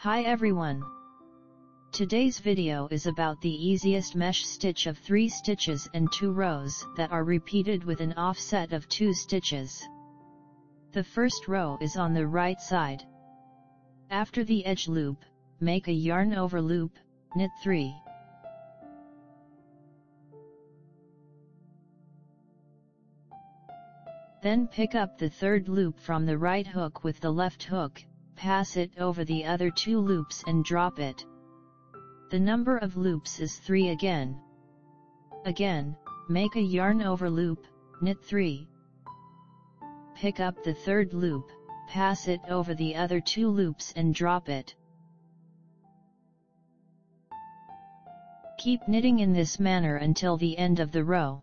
Hi everyone! Today's video is about the easiest mesh stitch of 3 stitches and 2 rows that are repeated with an offset of 2 stitches. The first row is on the right side. After the edge loop, make a yarn over loop, knit 3. Then pick up the third loop from the right hook with the left hook, pass it over the other 2 loops and drop it. The number of loops is 3 again. Again, make a yarn over loop, knit 3. Pick up the third loop, pass it over the other 2 loops and drop it. Keep knitting in this manner until the end of the row.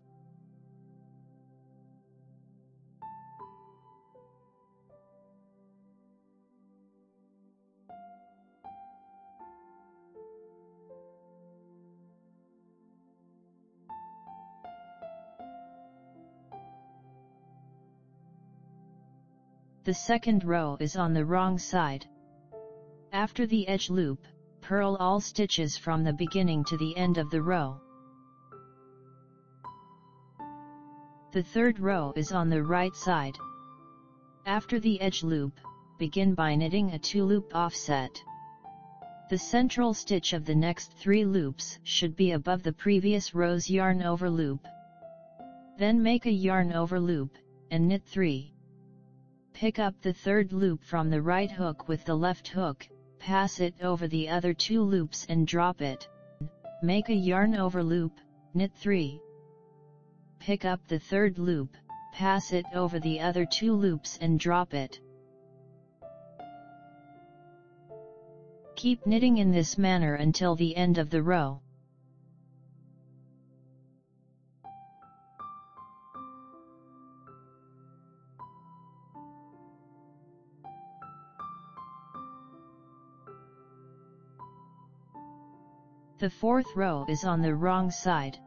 The second row is on the wrong side. After the edge loop, purl all stitches from the beginning to the end of the row. The third row is on the right side. After the edge loop, begin by knitting a 2-loop offset. The central stitch of the next 3 loops should be above the previous row's yarn over loop. Then make a yarn over loop, and knit 3. Pick up the third loop from the right hook with the left hook, pass it over the other 2 loops and drop it. Make a yarn over loop, knit 3. Pick up the third loop, pass it over the other 2 loops and drop it. Keep knitting in this manner until the end of the row. The fourth row is on the wrong side.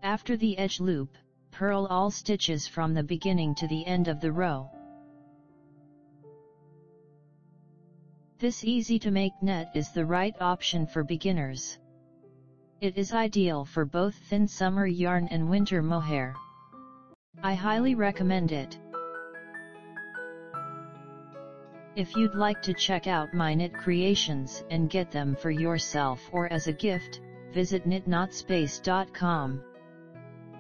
After the edge loop, purl all stitches from the beginning to the end of the row. This easy-to-make net is the right option for beginners. It is ideal for both thin summer yarn and winter mohair. I highly recommend it. If you'd like to check out my knit creations and get them for yourself or as a gift, visit knitnotspace.com.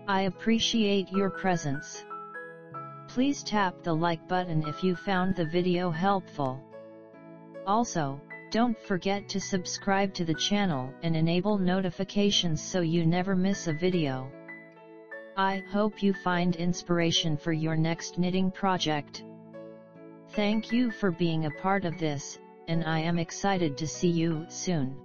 I appreciate your presence. Please tap the like button if you found the video helpful. Also, don't forget to subscribe to the channel and enable notifications so you never miss a video. I hope you find inspiration for your next knitting project. Thank you for being a part of this, and I am excited to see you soon.